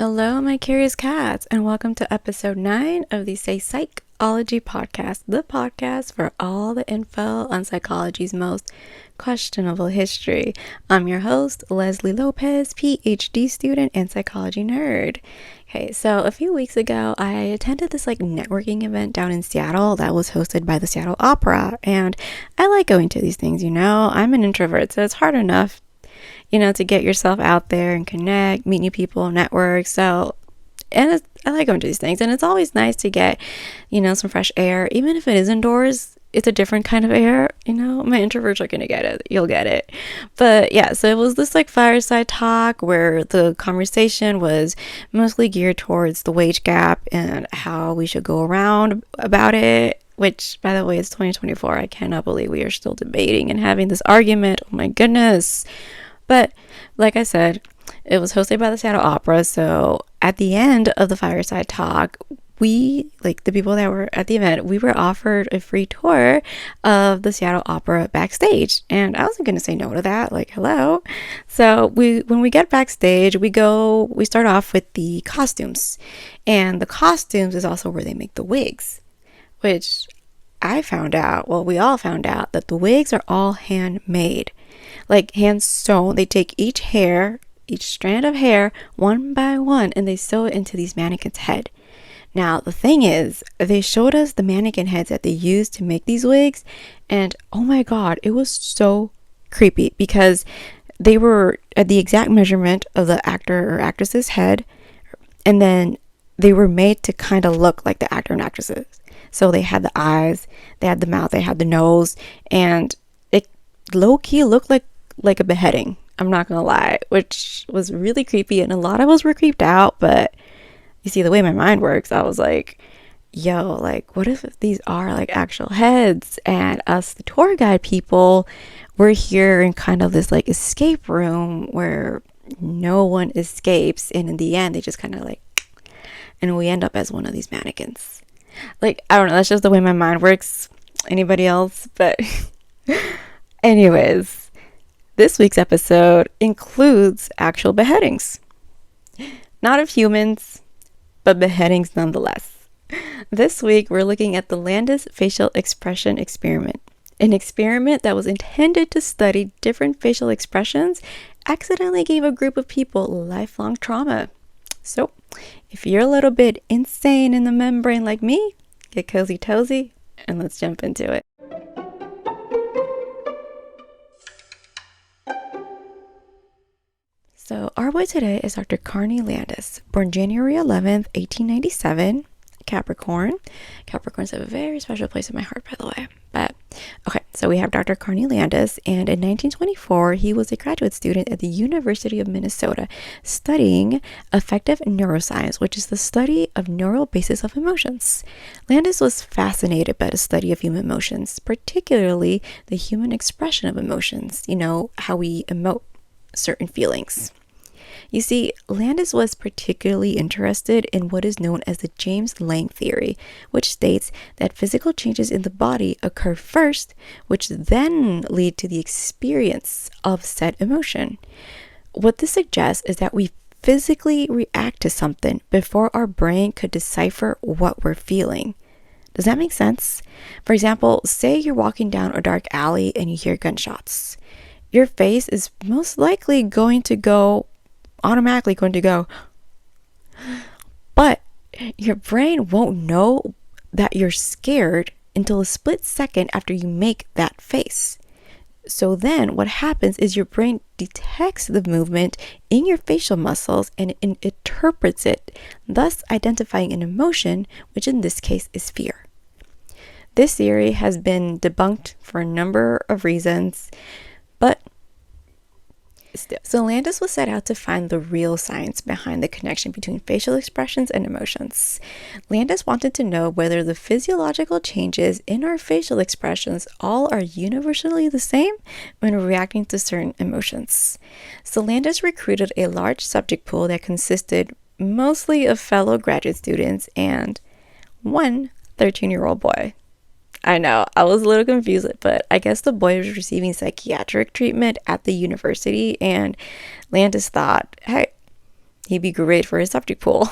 Hello, my curious cats, and welcome to episode 9 of the Say Psychology podcast, the podcast for all the info on psychology's most questionable history. I'm your host, Leslie Lopez, PhD student and psychology nerd. Okay, so a few weeks ago, I attended this networking event down in Seattle that was hosted by the Seattle Opera, and I like going to these things, I'm an introvert, so it's hard enough to get yourself out there and connect, meet new people, network. I like going to these things, and it's always nice to get, some fresh air, even if it is indoors. It's a different kind of air, my introverts are going to get it. You'll get it. But yeah, so it was this fireside talk where the conversation was mostly geared towards the wage gap and how we should go around about it. Which, by the way, it's 2024. I cannot believe we are still debating and having this argument. Oh my goodness. But like I said, it was hosted by the Seattle Opera. So at the end of the fireside talk, we, the people that were at the event, we were offered a free tour of the Seattle Opera backstage. And I wasn't going to say no to that. Hello. So when we get backstage, we start off with the costumes. And the costumes is also where they make the wigs, which we all found out that the wigs are all handmade. Hand sewn. They take each strand of hair one by one, and they sew it into these mannequins' head. Now, the thing is, they showed us the mannequin heads that they used to make these wigs, and oh my god, it was so creepy because they were at the exact measurement of the actor or actress's head, and then they were made to kind of look like the actor and actresses. So they had the eyes, they had the mouth, they had the nose, and it low-key looked like a beheading. I'm not gonna lie, which was really creepy, and a lot of us were creeped out. But you see, the way my mind works, I was like, yo, what if these are actual heads, and us, the tour guide people, we're here in kind of this escape room where no one escapes, and in the end they just kind of and we end up as one of these mannequins. I don't know, that's just the way my mind works. Anybody else? But anyways, this week's episode includes actual beheadings. Not of humans, but beheadings nonetheless. This week, we're looking at the Landis Facial Expression Experiment, an experiment that was intended to study different facial expressions accidentally gave a group of people lifelong trauma. So, if you're a little bit insane in the membrane like me, get cozy tozy, and let's jump into it. So our boy today is Dr. Carney Landis, born January 11th, 1897, Capricorn. Capricorns have a very special place in my heart, by the way. But okay, so we have Dr. Carney Landis, and in 1924, he was a graduate student at the University of Minnesota studying affective neuroscience, which is the study of neural basis of emotions. Landis was fascinated by the study of human emotions, particularly the human expression of emotions, how we emote certain feelings. You see, Landis was particularly interested in what is known as the James Lange theory, which states that physical changes in the body occur first, which then lead to the experience of said emotion. What this suggests is that we physically react to something before our brain could decipher what we're feeling. Does that make sense? For example, say you're walking down a dark alley and you hear gunshots. Your face is most likely automatically going to go, but your brain won't know that you're scared until a split second after you make that face. So then what happens is your brain detects the movement in your facial muscles and interprets it, thus identifying an emotion, which in this case is fear. This theory has been debunked for a number of reasons, but still. So Landis was set out to find the real science behind the connection between facial expressions and emotions. Landis wanted to know whether the physiological changes in our facial expressions all are universally the same when reacting to certain emotions. So Landis recruited a large subject pool that consisted mostly of fellow graduate students and one 13-year-old boy. I know, I was a little confused, but I guess the boy was receiving psychiatric treatment at the university, and Landis thought, hey, He'd be great for his subject pool.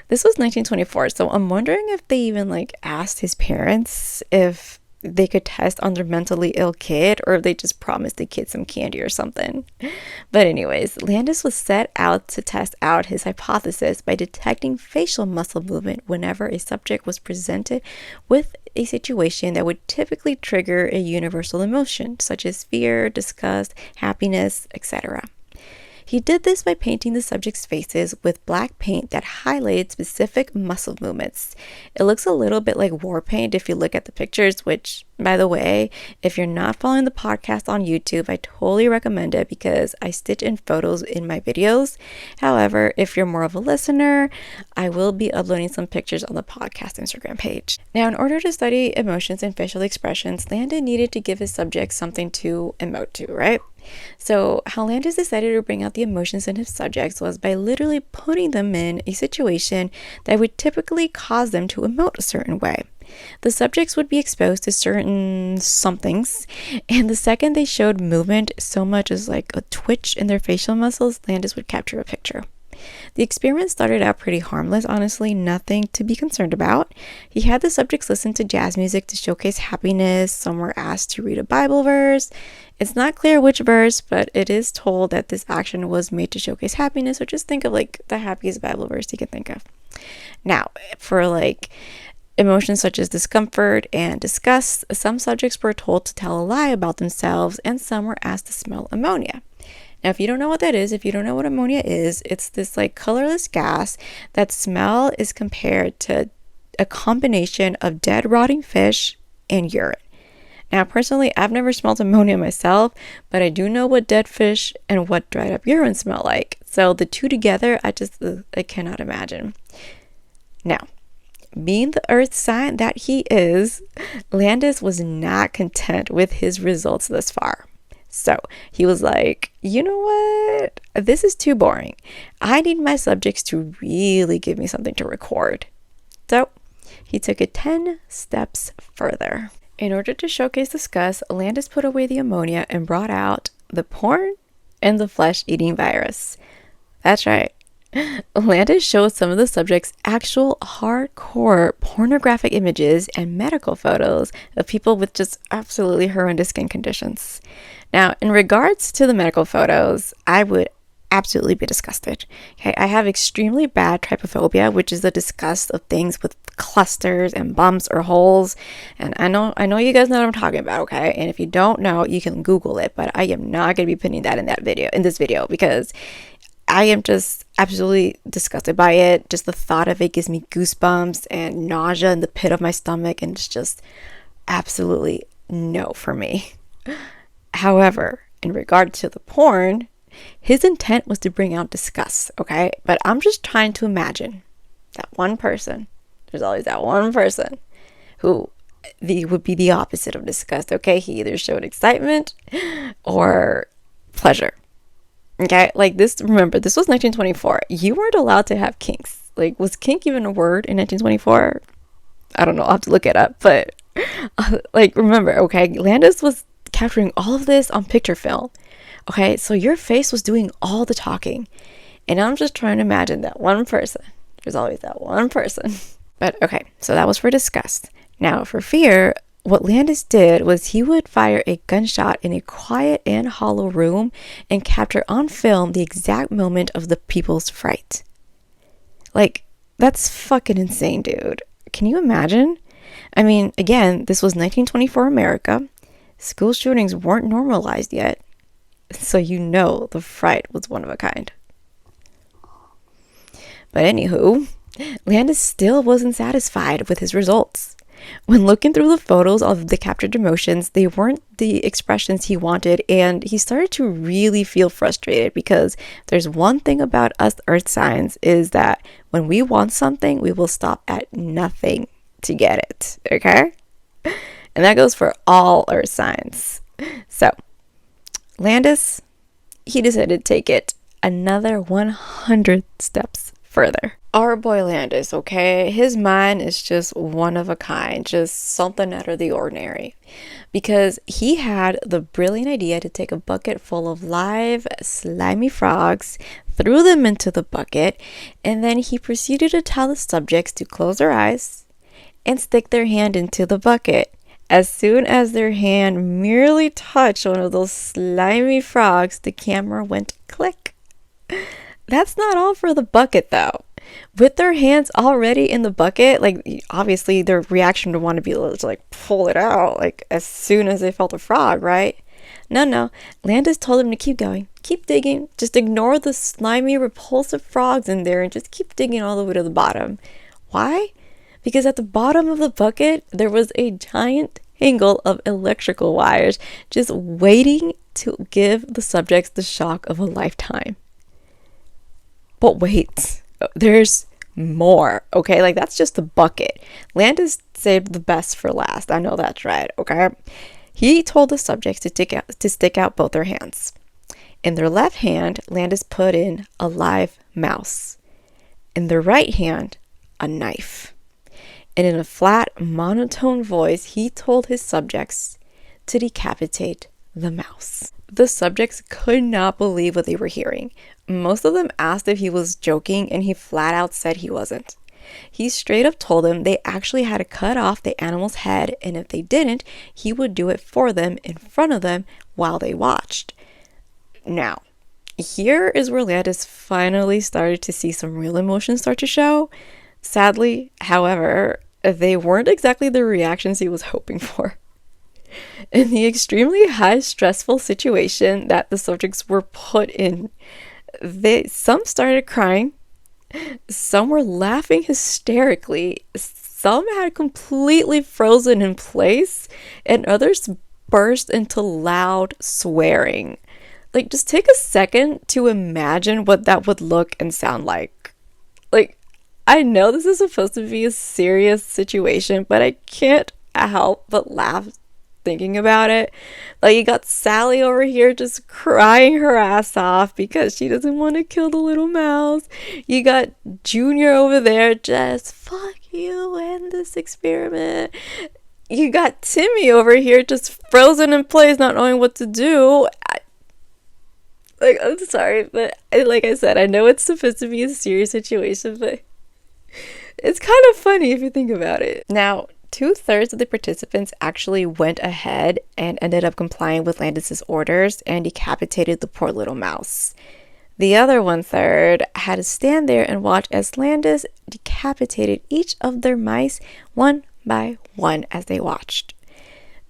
This was 1924, so I'm wondering if they even like asked his parents if they could test on their mentally ill kid, or if they just promised the kid some candy or something. But anyways, Landis was set out to test out his hypothesis by detecting facial muscle movement whenever a subject was presented with a situation that would typically trigger a universal emotion, such as fear, disgust, happiness, etc. He did this by painting the subject's faces with black paint that highlighted specific muscle movements. It looks a little bit like war paint if you look at the pictures, which, by the way, if you're not following the podcast on YouTube, I totally recommend it because I stitch in photos in my videos. However, if you're more of a listener, I will be uploading some pictures on the podcast Instagram page. Now, in order to study emotions and facial expressions, Landis needed to give his subjects something to emote to, right? So how Landis decided to bring out the emotions in his subjects was by literally putting them in a situation that would typically cause them to emote a certain way. The subjects would be exposed to certain somethings, and the second they showed movement, so much as like a twitch in their facial muscles, Landis would capture a picture. The experiment started out pretty harmless, honestly, nothing to be concerned about. He had the subjects listen to jazz music to showcase happiness. Some were asked to read a Bible verse. It's not clear which verse, but it is told that this action was made to showcase happiness, so just think of like the happiest Bible verse you can think of. Now, for like emotions such as discomfort and disgust, some subjects were told to tell a lie about themselves, and some were asked to smell ammonia. Now, if you don't know what that is, if you don't know what ammonia is, it's this like colorless gas that smell is compared to a combination of dead rotting fish and urine. Now, personally, I've never smelled ammonia myself, but I do know what dead fish and what dried up urine smell like. So the two together, I cannot imagine. Now, being the earth sign that he is, Landis was not content with his results thus far. So he was like, you know what? This is too boring. I need my subjects to really give me something to record. So he took it 10 steps further. In order to showcase disgust, Landis put away the ammonia and brought out the porn and the flesh-eating virus. That's right. Landis showed some of the subjects actual hardcore pornographic images and medical photos of people with just absolutely horrendous skin conditions. Now, in regards to the medical photos, I would absolutely be disgusted. Okay, I have extremely bad trypophobia, which is the disgust of things with clusters and bumps or holes. And I know you guys know what I'm talking about, okay? And if you don't know, you can Google it, but I am not going to be putting that in this video, because I am just absolutely disgusted by it. Just the thought of it gives me goosebumps and nausea in the pit of my stomach, and it's just absolutely no for me. However, in regard to the porn, his intent was to bring out disgust, okay? But I'm just trying to imagine that one person, there's always that one person who would be the opposite of disgust, okay? He either showed excitement or pleasure, okay? Like this, remember, this was 1924. You weren't allowed to have kinks. Like, was kink even a word in 1924? I don't know, I'll have to look it up, but like, remember, okay, Landis was capturing all of this on picture film. Okay, so your face was doing all the talking. And I'm just trying to imagine that one person. There's always that one person. But okay, so that was for disgust. Now for fear, what Landis did was he would fire a gunshot in a quiet and hollow room and capture on film the exact moment of the people's fright. Like, that's fucking insane, dude. Can you imagine? I mean, again, this was 1924 America. School shootings weren't normalized yet. So you know the fright was one of a kind. But anywho, Landis still wasn't satisfied with his results. When looking through the photos of the captured emotions, they weren't the expressions he wanted, and he started to really feel frustrated, because there's one thing about us earth signs is that when we want something, we will stop at nothing to get it, okay? And that goes for all earth signs. So Landis, he decided to take it another 100 steps further. Our boy Landis, okay, his mind is just one of a kind, just something out of the ordinary. Because he had the brilliant idea to take a bucket full of live, slimy frogs, threw them into the bucket, and then he proceeded to tell the subjects to close their eyes and stick their hand into the bucket. As soon as their hand merely touched one of those slimy frogs, the camera went click. That's not all for the bucket though. With their hands already in the bucket, like obviously their reaction would want to be to like pull it out like as soon as they felt a frog, right? No. Landis told them to keep going, keep digging, just ignore the slimy, repulsive frogs in there and just keep digging all the way to the bottom. Why? Because at the bottom of the bucket, there was a giant tangle of electrical wires just waiting to give the subjects the shock of a lifetime. But wait, there's more, okay? Like, that's just the bucket. Landis saved the best for last. I know that's right, okay? He told the subjects to stick out both their hands. In their left hand, Landis put in a live mouse. In their right hand, a knife. And in a flat, monotone voice, he told his subjects to decapitate the mouse. The subjects could not believe what they were hearing. Most of them asked if he was joking, and he flat out said he wasn't. He straight up told them they actually had to cut off the animal's head, and if they didn't, he would do it for them in front of them while they watched. Now, here is where Landis finally started to see some real emotion start to show. Sadly, however, they weren't exactly the reactions he was hoping for. In the extremely high stressful situation that the subjects were put in, some started crying, some were laughing hysterically, some had completely frozen in place, and others burst into loud swearing. Like, just take a second to imagine what that would look and sound like. Like, I know this is supposed to be a serious situation, but I can't help but laugh thinking about it. Like, you got Sally over here just crying her ass off because she doesn't want to kill the little mouse. You got Junior over there just fuck you and this experiment. You got Timmy over here just frozen in place, not knowing what to do. I'm sorry, but like I said, I know it's supposed to be a serious situation, but it's kind of funny if you think about it. Now, 2/3 of the participants actually went ahead and ended up complying with Landis's orders and decapitated the poor little mouse. The other 1/3 had to stand there and watch as Landis decapitated each of their mice one by one as they watched.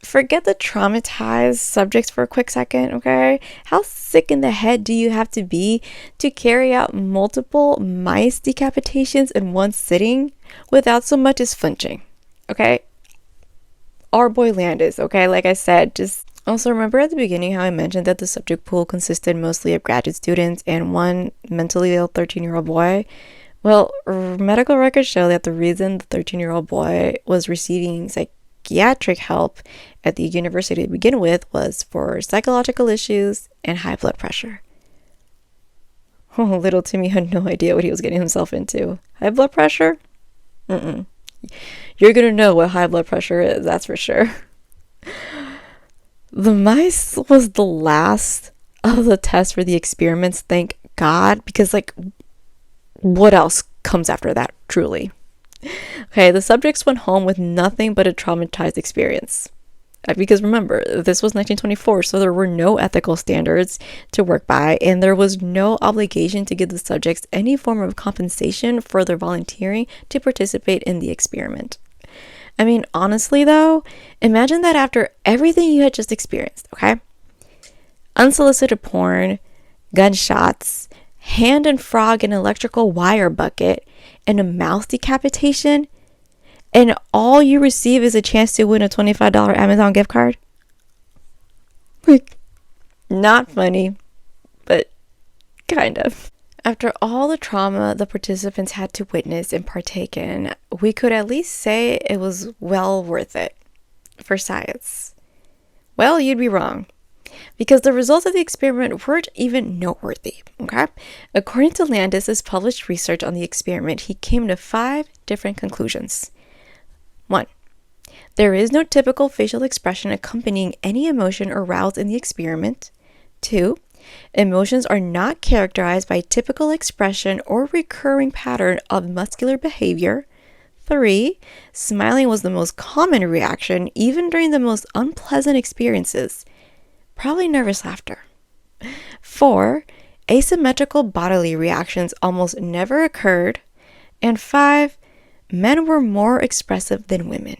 Forget the traumatized subjects for a quick second, okay? How sick in the head do you have to be to carry out multiple mice decapitations in one sitting without so much as flinching, okay? Our boy Landis, okay? Like I said, just also remember at the beginning how I mentioned that the subject pool consisted mostly of graduate students and one mentally ill 13-year-old boy? Well, medical records show that the reason the 13-year-old boy was receiving psychiatric help at the university to begin with was for psychological issues and high blood pressure. Oh, little Timmy had no idea what he was getting himself into. High blood pressure? You're gonna know what high blood pressure is, that's for sure. The mice was the last of the tests for the experiments, thank God, because what else comes after that, truly? Okay, the subjects went home with nothing but a traumatized experience. Because remember, this was 1924, so there were no ethical standards to work by, and there was no obligation to give the subjects any form of compensation for their volunteering to participate in the experiment. I mean, honestly though, imagine that after everything you had just experienced, okay? Unsolicited porn, gunshots, hand and frog and electrical wire bucket, and a mouse decapitation, and all you receive is a chance to win a $25 Amazon gift card? Not funny, but kind of. After all the trauma the participants had to witness and partake in, we could at least say it was well worth it for science. Well, you'd be wrong. because the results of the experiment weren't even noteworthy, okay? According to Landis's published research on the experiment, he came to 5 different conclusions. 1. There is no typical facial expression accompanying any emotion aroused in the experiment. 2. Emotions are not characterized by typical expression or recurring pattern of muscular behavior. 3. Smiling was the most common reaction, even during the most unpleasant experiences. Probably nervous laughter. 4. Asymmetrical bodily reactions almost never occurred. And 5. Men were more expressive than women.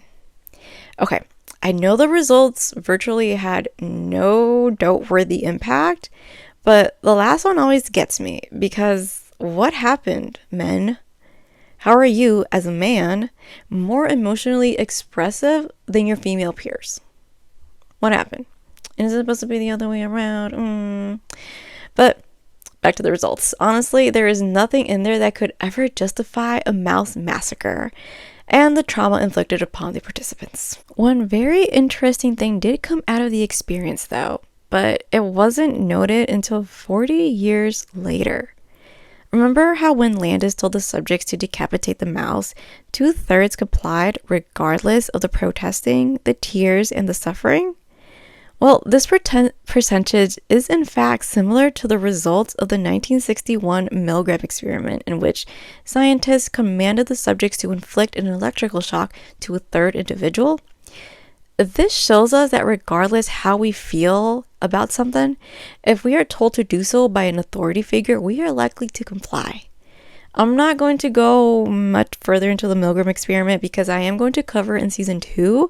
Okay, I know the results virtually had no noteworthy impact, but the last one always gets me, because what happened, men? How are you, as a man, more emotionally expressive than your female peers? What happened? And is it supposed to be the other way around? But back to the results. Honestly, there is nothing in there that could ever justify a mouse massacre and the trauma inflicted upon the participants. One very interesting thing did come out of the experience, though, but it wasn't noted until 40 years later. Remember how when Landis told the subjects to decapitate the mouse, 2/3 complied regardless of the protesting, the tears, and the suffering? Well, this percentage is in fact similar to the results of the 1961 Milgram experiment, in which scientists commanded the subjects to inflict an electrical shock to a third individual. This shows us that regardless how we feel about something, if we are told to do so by an authority figure, we are likely to comply. I'm not going to go much further into the Milgram experiment because I am going to cover in season 2,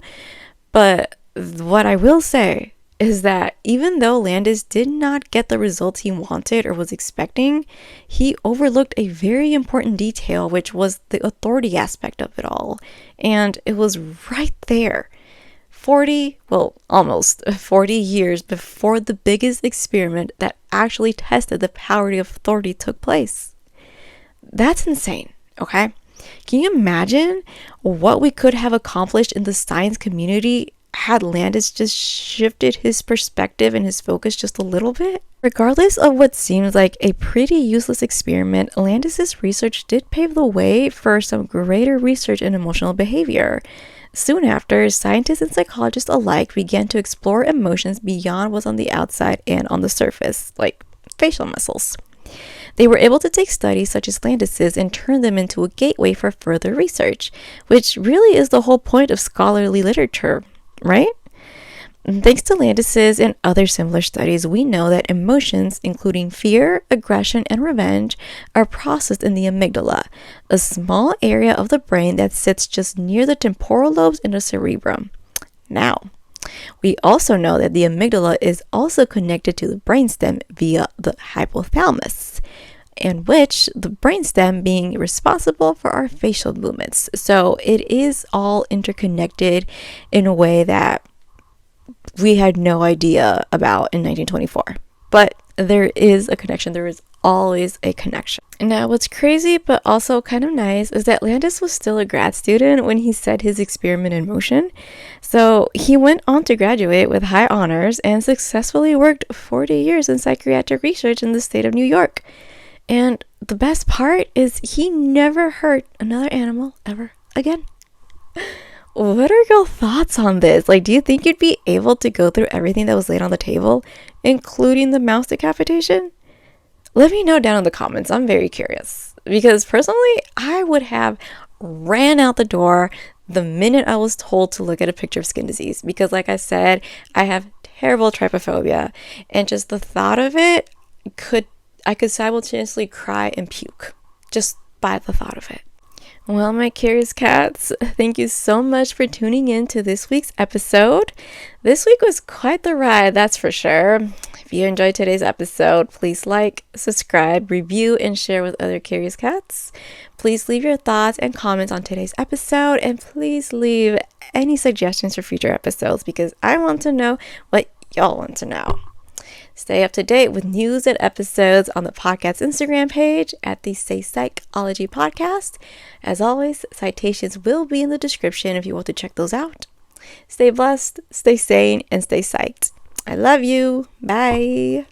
but what I will say is that even though Landis did not get the results he wanted or was expecting, he overlooked a very important detail, which was the authority aspect of it all. And it was right there. Almost 40 years before the biggest experiment that actually tested the power of authority took place. That's insane, okay? Can you imagine what we could have accomplished in the science community had Landis just shifted his perspective and his focus just a little bit? Regardless of what seems like a pretty useless experiment, Landis's research did pave the way for some greater research in emotional behavior. Soon after, scientists and psychologists alike began to explore emotions beyond what's on the outside and on the surface, like facial muscles. They were able to take studies such as Landis's and turn them into a gateway for further research, which really is the whole point of scholarly literature, right? And thanks to Landis's and other similar studies, we know that emotions, including fear, aggression, and revenge, are processed in the amygdala, a small area of the brain that sits just near the temporal lobes in the cerebrum. Now, we also know that the amygdala is also connected to the brainstem via the hypothalamus, and which the brainstem being responsible for our facial movements. So it is all interconnected in a way that we had no idea about in 1924. But there is a connection. There is always a connection. Now, what's crazy but also kind of nice is that Landis was still a grad student when he set his experiment in motion. So he went on to graduate with high honors and successfully worked 40 years in psychiatric research in the state of New York. And the best part is he never hurt another animal ever again. What are your thoughts on this? Like, do you think you'd be able to go through everything that was laid on the table, including the mouse decapitation? Let me know down in the comments. I'm very curious. Because personally, I would have ran out the door the minute I was told to look at a picture of skin disease. Because like I said, I have terrible trypophobia. And just the thought of it, I could simultaneously cry and puke just by the thought of it. Well, my curious cats, thank you so much for tuning in to this week's episode. This week was quite the ride, that's for sure. If you enjoyed today's episode, please like, subscribe, review, and share with other curious cats. Please leave your thoughts and comments on today's episode, and please leave any suggestions for future episodes because I want to know what y'all want to know. Stay up to date with news and episodes on the podcast's Instagram page at the Say Psychology Podcast. As always, citations will be in the description if you want to check those out. Stay blessed, stay sane, and stay psyched. I love you. Bye.